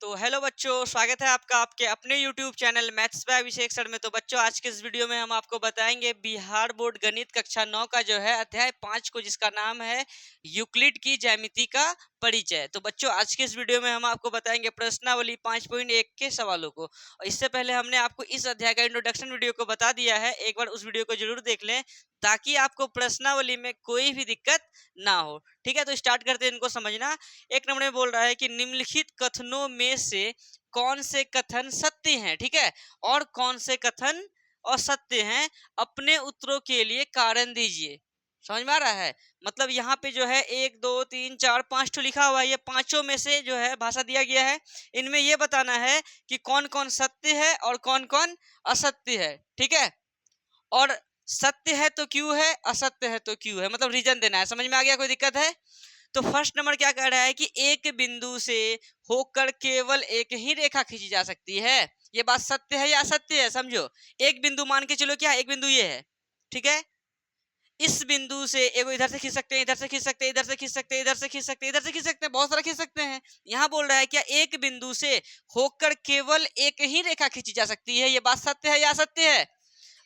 तो हेलो बच्चों, स्वागत है आपका आपके अपने YouTube channel maths by Abhishek sir में। तो बच्चों, आज के इस वीडियो में हम आपको बताएंगे बिहार बोर्ड गणित कक्षा 9 का जो है अध्याय 5 को, जिसका नाम है यूक्लिड की ज्यामिति का परिचय। तो बच्चों, आज के इस वीडियो में हम आपको बताएंगे प्रश्नावली 5.1 के सवालों को। और इससे पहले हमने आपको इस अध्याय का इंट्रोडक्शन वीडियो को बता दिया है, एक बार उस वीडियो को जरूर देख लें ताकि आपको प्रश्नावली में कोई भी दिक्कत ना हो। ठीक है, तो स्टार्ट करते हैं इनको समझना। एक नंबर में बोल रहा है कि निम्नलिखित कथनों में से कौन से कथन सत्य हैं, ठीक है, और कौन से कथन असत्य हैं, अपने उत्तरों के लिए कारण दीजिए। समझ में आ रहा है? मतलब यहाँ पे जो है 1 2 3 4 5 ठो लिखा हुआ है, ये पांचों में से जो है भाषा दिया गया है। इनमें ये बताना है कि कौन कौन सत्य है और कौन कौन असत्य है, ठीक है। और सत्य है तो क्यों है, असत्य है तो क्यों है, मतलब रीजन देना है। समझ में आ गया? कोई दिक्कत है? तो फर्स्ट नंबर क्या कह रहा है कि एक बिंदु से होकर केवल एक ही रेखा खींची जा सकती है। ये बात सत्य है या असत्य है? समझो, एक बिंदु मान के चलो, क्या एक बिंदु ये है, ठीक है। इस बिंदु से एगो इधर से खींच सकते हैं, इधर से खींच सकते हैं, इधर से खींच सकते हैं, इधर से खींच सकते हैं, इधर से खींच सकते हैं, बहुत सारा खींच सकते हैं। यहाँ बोल रहा है क्या एक बिंदु से होकर केवल एक ही रेखा खींची जा सकती है। ये बात सत्य है या असत्य है?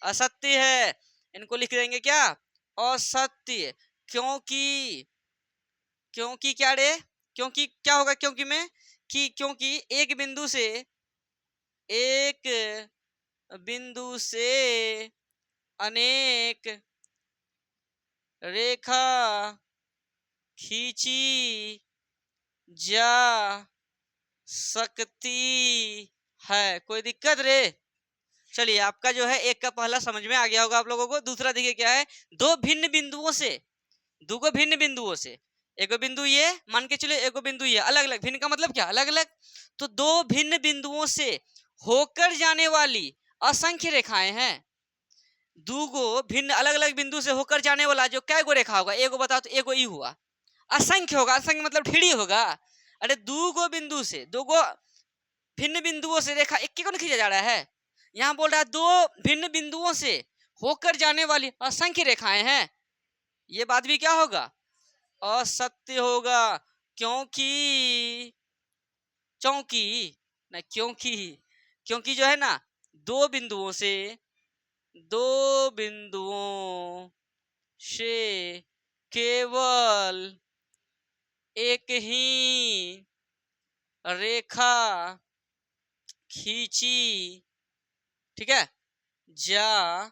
असत्य है। इनको लिख देंगे क्या? असत्य। क्योंकि क्योंकि क्या रे? क्योंकि क्या होगा? क्योंकि में कि क्योंकि एक बिंदु से अनेक रेखा खींची जा सकती है। कोई दिक्कत रे? चलिए, आपका जो है एक का पहला समझ में आ गया होगा आप लोगों को। दूसरा देखिए क्या है, दो भिन्न बिंदुओं से, दो भिन्न बिंदुओं से, एगो बिंदु ये मान के चले, एगो बिंदु ये, अलग अलग। भिन्न का मतलब क्या? अलग अलग। तो दो भिन्न बिंदुओं से होकर जाने वाली असंख्य रेखाएं हैं। दूगो भिन्न अलग अलग बिंदु से होकर जाने वाला जो कै गो रेखा होगा? एगो बताओ तो एगो ई हुआ, असंख्य होगा। असंख्य मतलब ढेरी होगा। अरे दूगो बिंदु से, दूगो भिन्न बिंदुओं से रेखा एक को नहीं खींचा जा रहा है। यहाँ बोल रहा है दो भिन्न बिंदुओं से होकर जाने वाली असंख्य रेखाएं हैं। ये बात भी क्या होगा? असत्य होगा। क्योंकि चौंकी ना, क्योंकि जो है ना, दो बिंदुओं से, दो बिंदुओं से केवल एक ही रेखा खींची, ठीक है, जा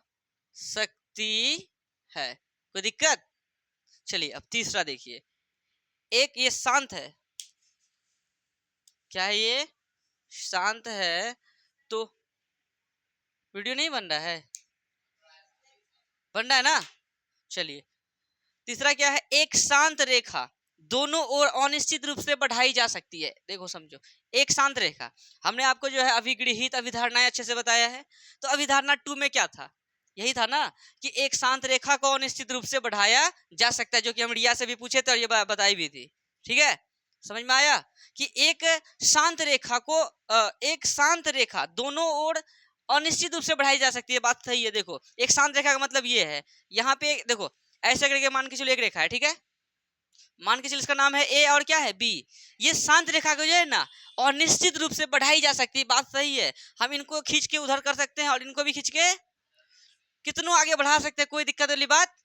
सकती है। कोई दिक्कत? चलिए, अब तीसरा देखिए। एक ये शांत है, क्या है ये? शांत है। तो वीडियो नहीं बन रहा है? बन रहा है ना? चलिए, तीसरा क्या है? एक शांत रेखा दोनों ओर अनिश्चित रूप से बढ़ाई जा सकती है। देखो समझो, एक शांत रेखा, हमने आपको जो है अभिगृहित अभिधारणाएं अच्छे से बताया है। तो अभिधारणा 2 में क्या था? यही था ना कि एक शांत रेखा को अनिश्चित रूप से बढ़ाया जा सकता है, जो कि हम रिया से भी पूछे थे और ये बताई भी थी। ठीक है, समझ में आया कि एक शांत रेखा को एक शांत रेखा दोनों ओर अनिश्चित रूप से बढ़ाई जा सकती है। बात सही है। देखो, एक शांत रेखा का मतलब ये है, यहाँ पे देखो ऐसे करके मान के चलो एक रेखा है, ठीक है, मान के चलो इसका नाम है ए और क्या है बी। ये शांत रेखा को जो है ना अनिश्चित रूप से बढ़ाई जा सकती है। बात सही है। हम इनको खींच के उधर कर सकते हैं और इनको भी खींच के कितनों आगे बढ़ा सकते हैं, कोई दिक्कत वाली बात।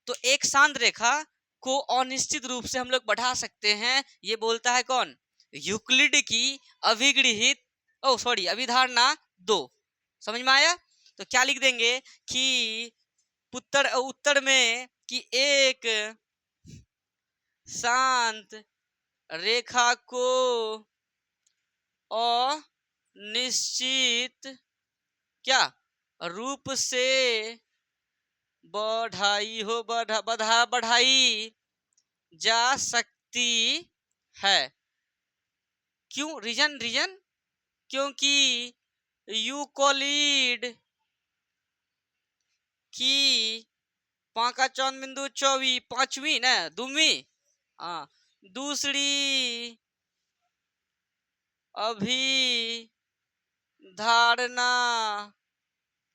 तो एक शांत रेखा को अनिश्चित रूप से हम लोग बढ़ा सकते हैं। ये बोलता है कौन? यूक्लिड की अभिगृहित अभिधारणा 2। समझ में आया? तो क्या लिख देंगे कि उत्तर में कि एक शांत रेखा को अनिश्चित क्या रूप से बढ़ाई जा सकती है। क्यों? रीजन क्योंकि यूक्लिड की पांका चौन बिंदु 24 पांचवी ना दूसरी अभिधारणा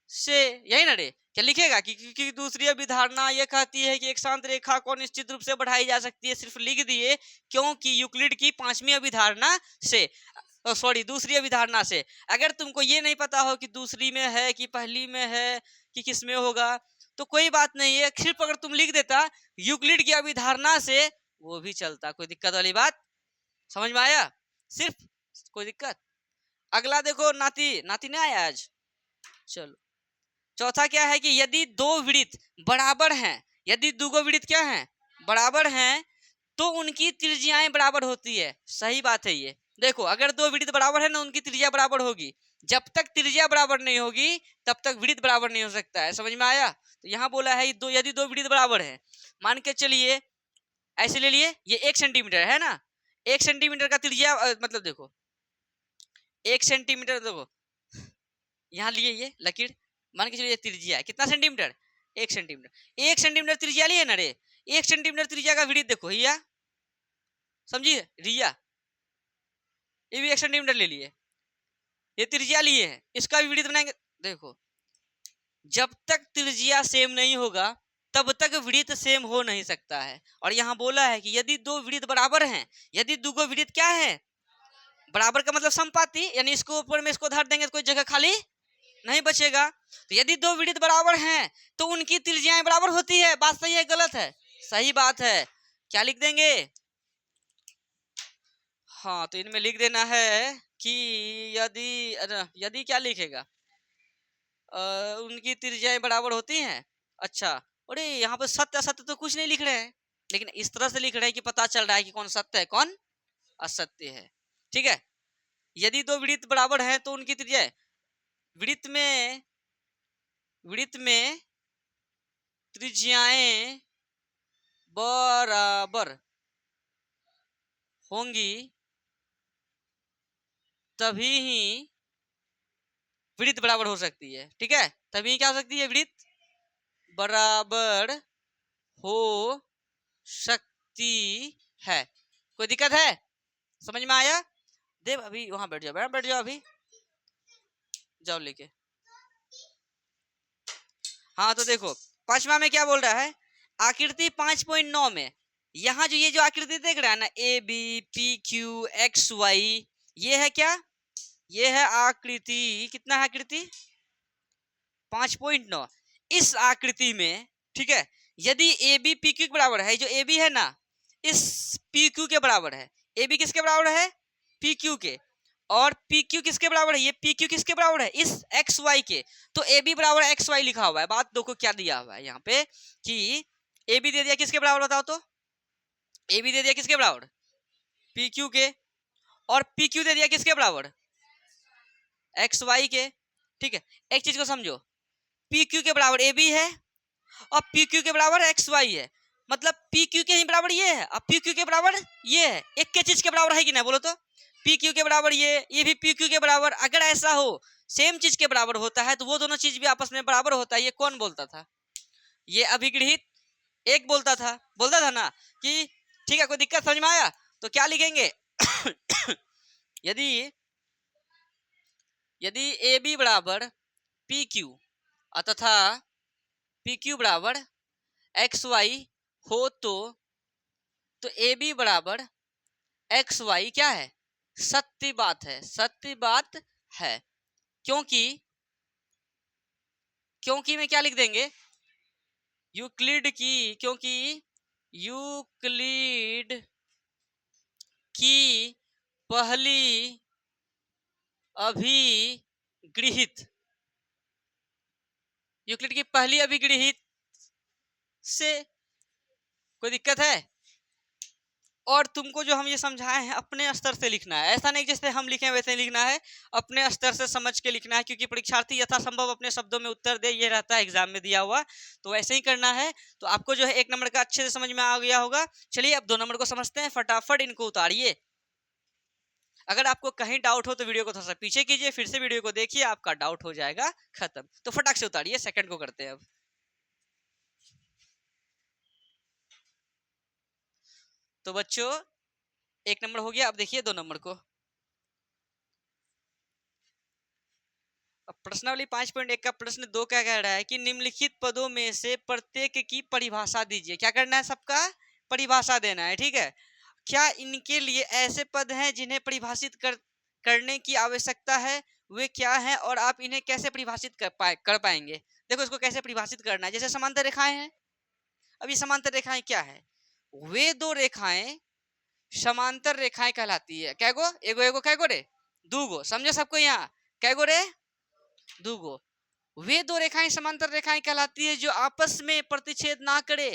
से, यही ना रे? क्या लिखेगा कि क्योंकि दूसरी अभिधारणा यह कहती है कि एक शांत रेखा को निश्चित रूप से बढ़ाई जा सकती है। सिर्फ लिख दिए क्योंकि यूक्लिड की 5वीं अभिधारणा से। सॉरी दूसरी अभिधारणा से। अगर तुमको ये नहीं पता हो कि दूसरी में है कि पहली में है कि किस में होगा तो कोई बात नहीं है, सिर्फ अगर तुम लिख देता यूक्लिड की अभिधारणा से वो भी चलता, कोई दिक्कत वाली बात समझ में आया? सिर्फ कोई दिक्कत। अगला देखो, नाती नाती नहीं आया आज, चलो। चौथा क्या है कि यदि दो वृत्त बराबर हैं, यदि दो वृत्त क्या हैं बराबर हैं तो उनकी त्रिज्याएं बराबर होती है। सही बात है ये। देखो अगर दो वृत्त बराबर है ना उनकी त्रिज्या बराबर होगी। जब तक त्रिज्या बराबर नहीं होगी तब तक वृत्त बराबर नहीं हो सकता है। समझ में आया? तो यहाँ बोला है दो, यदि दो वृत्त बराबर है, मान के चलिए ऐसे ले लिए, ये 1 सेंटीमीटर है ना, 1 सेंटीमीटर का त्रिज्या मतलब देखो 1 सेंटीमीटर, देखो यहाँ लिए ये लकीर, मान के चलिए त्रिज्या है कितना सेंटीमीटर, 1 सेंटीमीटर। 1 सेंटीमीटर त्रिज्या लिए ना रे, 1 सेंटीमीटर त्रिज्या का वृत्त देखो हिया, समझिए रिया, ये भी 1 सेंटीमीटर ले लिए, ये त्रिज्या लिए है, इसका भी वृत्त बनाएंगे। देखो जब तक त्रिज्या सेम नहीं होगा तब तक वृत्त सेम हो नहीं सकता है। और यहाँ बोला है कि यदि दो वृत्त बराबर हैं, यदि दो वृत्त क्या है बराबर का मतलब समपाती, यानी इसको ऊपर में इसको धर देंगे तो कोई जगह खाली नहीं बचेगा। तो यदि दो वृत्त बराबर हैं तो उनकी त्रिज्याएं बराबर होती है। बात सही है गलत है? सही बात है। क्या लिख देंगे? हाँ तो इनमें लिख देना है कि यदि क्या लिखेगा, उनकी त्रिज्याएं बराबर होती हैं। अच्छा, अरे यहाँ पर सत्य असत्य तो कुछ नहीं लिख रहे हैं, लेकिन इस तरह से लिख रहे हैं कि पता चल रहा है कि कौन सत्य है कौन असत्य है। ठीक है, यदि दो वृत्त बराबर हैं तो उनकी त्रिज्या, वृत्त में त्रिज्याएं बराबर होंगी तभी ही वृत्त बराबर हो सकती है। ठीक है, तभी क्या हो सकती है, वृत्त बराबर हो सकती है। कोई दिक्कत है? समझ में आया? देव अभी वहां बैठ जाओ, बैठ जाओ, अभी जाओ लेके। हाँ तो देखो पांचवा में क्या बोल रहा है, आकृति 5.9 में यहाँ जो ये जो आकृति देख रहा है ना A B P Q X Y, ये है क्या, ये है आकृति, कितना है आकृति 5.9। इस आकृति में ठीक है, यदि ए बी पी क्यू के बराबर है, जो ए बी है ना इस पी क्यू के बराबर है, ए बी किसके बराबर है पी क्यू के, और पी क्यू किसके बराबर है, ये पी क्यू किसके बराबर है इस एक्स वाई के। तो ए बी बराबर एक्स वाई लिखा हुआ है। बात देखो क्या दिया हुआ है यहाँ पे कि ए बी दे दिया किसके बराबर, बताओ तो, ए बी दे दिया किसके बराबर पी क्यू के, और पी क्यू दे दिया किसके बराबर एक्स वाई के। ठीक है, एक चीज को समझो, पी क्यू के बराबर ए बी है और पी क्यू के बराबर एक्स वाई है, मतलब पी क्यू के ही बराबर ये है और पी क्यू के बराबर ये है। एक के चीज के बराबर है कि नहीं बोलो तो, पी क्यू के बराबर ये भी पी क्यू के बराबर। अगर ऐसा हो सेम चीज के बराबर होता है तो वो दोनों चीज भी आपस में बराबर होता है। ये कौन बोलता था, ये अभिगृहित एक बोलता था ना कि ठीक है, कोई दिक्कत समझ में आया? तो क्या लिखेंगे यदि ए बी बराबर पी क्यू तथा पी क्यू बराबर एक्स वाई हो तो ए बी बराबर एक्स वाई क्या है, सत्य बात है, सत्य बात है। क्योंकि में क्या लिख देंगे, यूक्लिड की, क्योंकि यूक्लिड की पहली अभिगृहित, यूक्लिड की पहली अभिगृहित से कोई दिक्कत है। और तुमको जो हम ये समझाए हैं अपने स्तर से लिखना है, ऐसा नहीं जैसे हम लिखे वैसे लिखना है, अपने स्तर से समझ के लिखना है, क्योंकि परीक्षार्थी यथासंभव अपने शब्दों में उत्तर दे, ये रहता है एग्जाम में दिया हुआ, तो वैसे ही करना है। तो आपको जो है 1 नंबर का अच्छे से समझ में आ गया होगा। चलिए अब 2 नंबर को समझते हैं, फटाफट इनको उतारिए। अगर आपको कहीं डाउट हो तो वीडियो को थोड़ा सा पीछे कीजिए, फिर से वीडियो को देखिए, आपका डाउट हो जाएगा खत्म। तो फटाक से उतारिए, सेकंड को करते हैं अब। तो बच्चों 1 नंबर हो गया, अब देखिए 2 नंबर को। अब प्रश्नावली 5.1 का प्रश्न 2 क्या कह रहा है कि निम्नलिखित पदों में से प्रत्येक की परिभाषा दीजिए। क्या करना है, सबका परिभाषा देना है। ठीक है, क्या इनके लिए ऐसे पद हैं जिन्हें परिभाषित करने की आवश्यकता है वे क्या है और आप इन्हें कैसे परिभाषित कर पाएंगे। देखो इसको कैसे परिभाषित करना है। जैसे समांतर रेखाएं हैं, अब ये समांतर रेखाएं क्या है, वे दो रेखाएं समांतर रेखाएं कहलाती है। कैगो, एगो एगो कैगो रे, दूगो, समझो सबको यहाँ, कैगो रे, दूगो। वे दो रेखाएं समांतर रेखाएं कहलाती है जो आपस में प्रतिच्छेद ना करे।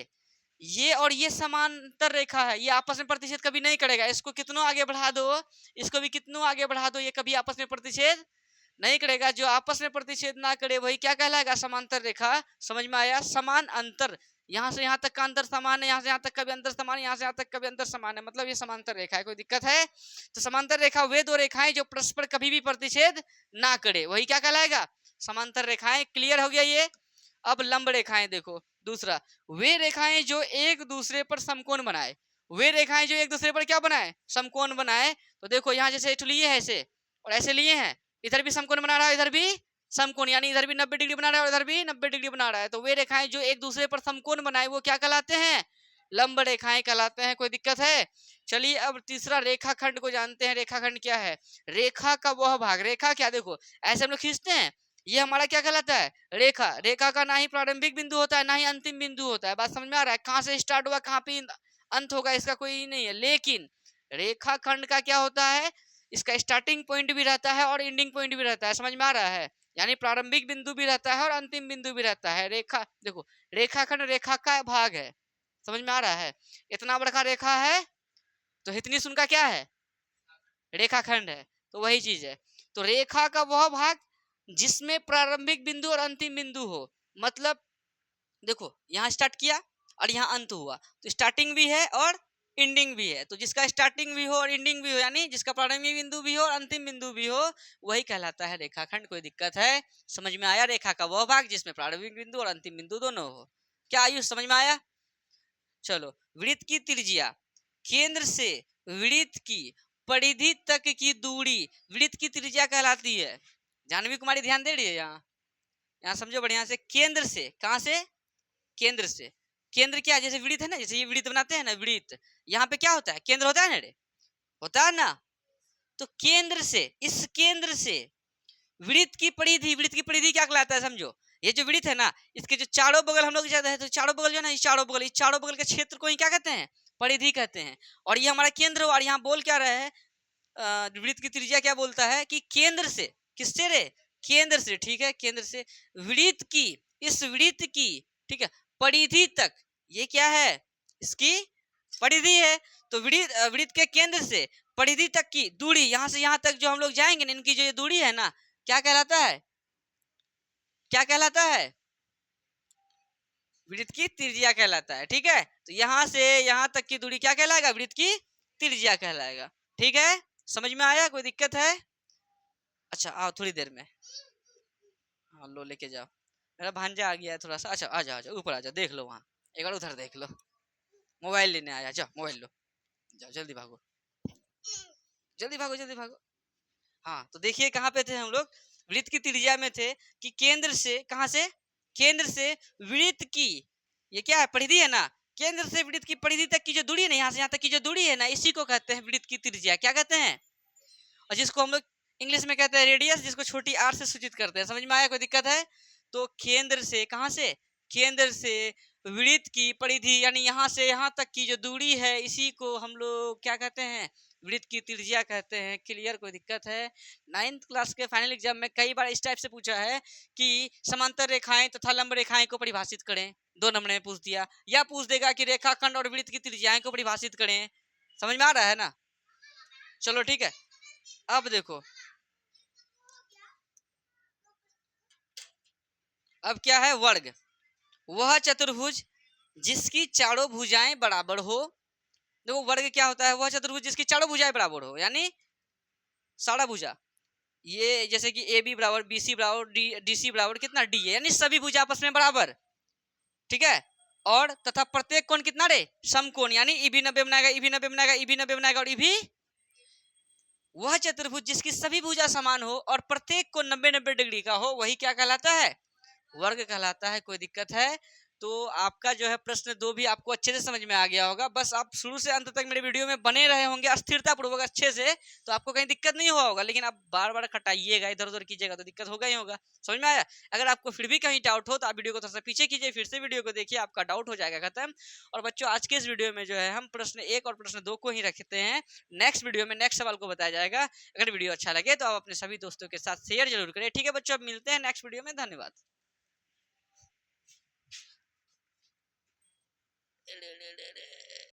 ये और ये समांतर रेखा है, ये आपस में प्रतिच्छेद कभी नहीं करेगा। इसको कितनों आगे बढ़ा दो, इसको भी कितनों आगे बढ़ा दो, ये कभी आपस में प्रतिच्छेद नहीं करेगा। जो आपस में प्रतिच्छेद ना करे वही क्या कहलाएगा, समांतर रेखा। समझ में आया। समान अंतर, यहाँ से यहाँ तक का अंतर समान है, यहाँ से यहाँ तक का भी अंतर समान है, यहाँ से यहाँ तक का भी अंतर समान है, मतलब ये समांतर रेखा है। कोई दिक्कत है? तो समांतर रेखा वे दो रेखाएं जो परस्पर कभी भी प्रतिच्छेद ना करे वही क्या कहलाएगा, समांतर रेखाएं। क्लियर हो गया ये। अब लंब रेखाएं देखो, दूसरा, वे रेखाएं जो एक दूसरे पर समकोण बनाए। वे रेखाएं जो एक दूसरे पर क्या बनाए, समकोण बनाए। तो देखो यहाँ जैसे लिए है ऐसे और ऐसे लिए हैं, इधर भी समकोण बना रहा है, इधर भी समकोण, यानी इधर भी 90 डिग्री बना रहा है और इधर भी 90 डिग्री बना रहा है। तो वे रेखाएं जो एक दूसरे पर समकोण बनाए वो क्या कहलाते हैं, लंब रेखाएं कहलाते हैं। कोई दिक्कत है? चलिए अब तीसरा रेखाखंड को जानते हैं। रेखाखंड क्या है, रेखा का वह भाग। रेखा क्या, देखो ऐसे हम लोग खींचते हैं, ये हमारा क्या कहलाता है, रेखा। रेखा का ना ही प्रारंभिक बिंदु होता है ना ही अंतिम बिंदु होता है। बात समझ में आ रहा है? कहाँ से स्टार्ट हुआ कहाँ पे अंत होगा इसका कोई नहीं है। लेकिन रेखाखंड का क्या होता है, इसका स्टार्टिंग पॉइंट भी रहता है और एंडिंग पॉइंट भी रहता है। समझ में आ रहा है? यानी प्रारंभिक बिंदु भी रहता है और अंतिम बिंदु भी रहता है। रेखा देखो, रेखाखंड रेखा का भाग है। समझ में आ रहा है? इतना बड़ा रेखा है तो इतनी सुनका क्या है, रेखाखंड है। तो वही चीज है। तो रेखा का वह भाग जिसमें प्रारंभिक बिंदु और अंतिम बिंदु हो। मतलब देखो यहाँ स्टार्ट किया और यहाँ अंत हुआ, तो स्टार्टिंग भी है और एंडिंग भी है। तो जिसका स्टार्टिंग भी हो और एंडिंग भी हो, यानी जिसका प्रारंभिक बिंदु भी हो और अंतिम बिंदु भी हो, वही कहलाता है रेखाखंड। कोई दिक्कत है? समझ में आया? रेखा का वह भाग जिसमें प्रारंभिक बिंदु और अंतिम बिंदु दोनों हो। क्या आयुष समझ में आया? चलो, वृत्त की त्रिज्या, केंद्र से वृत्त की परिधि तक की दूरी वृत्त की त्रिज्या कहलाती है। जानवी कुमारी ध्यान दे रही है यहाँ, यहाँ समझो बढ़िया से। केंद्र से, कहाँ से, केंद्र से। केंद्र क्या, जैसे वृत्त है ना, जैसे ये वृत्त बनाते हैं ना, वृत्त यहाँ पे क्या होता है, केंद्र होता है ना रे, होता है ना। तो केंद्र से, इस केंद्र से वृत्त की परिधि, वृत्त की परिधि क्या कहलाता है समझो। ये जो वृत्त है ना, इसके जो चारों बगल हम लोग ज्यादा है, तो चारों बगल जो ना, इस चारों बगल के क्षेत्र को ही क्या कहते हैं, परिधि कहते हैं। और ये हमारा केंद्र हो। और यहाँ बोल क्या रहे हैं, वृत्त की त्रिज्या क्या बोलता है कि केंद्र से, किससे रे, केंद्र से, ठीक है, केंद्र से वृत्त की, इस वृत्त की, ठीक है, परिधि तक, ये क्या है, इसकी परिधि है। तो वृत्त के केंद्र से परिधि तक की दूरी, यहाँ से यहाँ तक जो हम लोग जाएंगे ना, इनकी जो ये दूरी है ना, क्या कहलाता है, क्या कहलाता है, वृत्त की त्रिज्या कहलाता है। ठीक है, तो यहाँ से यहाँ तक की दूरी क्या कहलाएगा, वृत्त की त्रिज्या कहलाएगा। ठीक है, समझ में आया? कोई दिक्कत है? अच्छा आओ थोड़ी देर में, हाँ लो लेके जाओ, मेरा भांजा आ गया है थोड़ा सा। अच्छा आ जाओ, आ जाओ ऊपर आ जाओ, देख लो वहाँ, एक बार उधर देख लो, मोबाइल लेने आया, जाओ मोबाइल लो, जाओ जल्दी भागो, जल्दी भागो, जल्दी भागो। हाँ तो देखिए कहाँ पे थे हम लोग, वृत्त की त्रिज्या में थे कि केंद्र से, कहाँ से, केंद्र से वृत्त की, ये क्या है, परिधि है ना, केंद्र से वृत्त की परिधि तक की जो दूरी है ना, यहाँ से यहाँ तक की जो दूरी है ना, इसी को कहते हैं वृत्त की त्रिज्या। क्या कहते हैं? और जिसको हम लोग इंग्लिश में कहते हैं रेडियस, जिसको छोटी आर से सूचित करते हैं। समझ में आया? कोई दिक्कत है? तो केंद्र से, कहाँ से, केंद्र से वृत्त की परिधि, यानी यहाँ से यहाँ तक की जो दूरी है, इसी को हम लोग क्या कहते हैं, वृत्त की त्रिज्या कहते हैं। क्लियर? कोई दिक्कत है? 9th क्लास के फाइनल एग्जाम में कई बार इस टाइप से पूछा है कि समांतर रेखाएं तथा लंब रेखाएं को परिभाषित करें, 2 नंबर में पूछ दिया, या पूछ देगा कि रेखाखंड और वृत्त की त्रिज्याएं को परिभाषित करें। समझ में आ रहा है ना? चलो ठीक है, अब देखो, अब क्या है, वर्ग, वह चतुर्भुज जिसकी चारों भुजाएं बराबर हो। देखो वर्ग क्या होता है, वह चतुर्भुज जिसकी चारों भुजाएं बराबर हो, यानी सारा भुजा, ये जैसे कि ए बी बराबर, बी सी बराबर, डी सी बराबर कितना, डी है, यानी सभी भुजा आपस में बराबर। ठीक है, और तथा प्रत्येक कोण कितना रे, समकोण, यानी ई भी 90 बनाएगा, ई भी 90 बनाएगा, ई भी 90 बनाएगा और ई भी। वह चतुर्भुज जिसकी सभी भुजा समान हो और प्रत्येक कोण 90-90 डिग्री का हो, वही क्या कहलाता है, वर्ग कहलाता है। कोई दिक्कत है? तो आपका जो है प्रश्न 2 भी आपको अच्छे से समझ में आ गया होगा। बस आप शुरू से अंत तक मेरे वीडियो में बने रहे होंगे स्थिरता पूर्वक अच्छे से, तो आपको कहीं दिक्कत नहीं हुआ होगा। लेकिन आप बार-बार कटाइएगा, इधर-उधर कीजिएगा तो दिक्कत होगा ही होगा। समझ में आया? अगर आपको फिर भी कहीं डाउट हो तो आप वीडियो को थोड़ा-सा पीछे कीजिए, फिर से वीडियो को देखिए, आपका डाउट हो जाएगा खत्म। और बच्चों आज के इस वीडियो में जो है हम प्रश्न 1 और प्रश्न 2 को ही रखते हैं। नेक्स्ट वीडियो में नेक्स्ट सवाल को बताया जाएगा। अगर वीडियो अच्छा लगे तो आप अपने सभी दोस्तों के साथ शेयर ज़रूर करें। ठीक है बच्चों, अब मिलते हैं नेक्स्ट वीडियो में। धन्यवाद।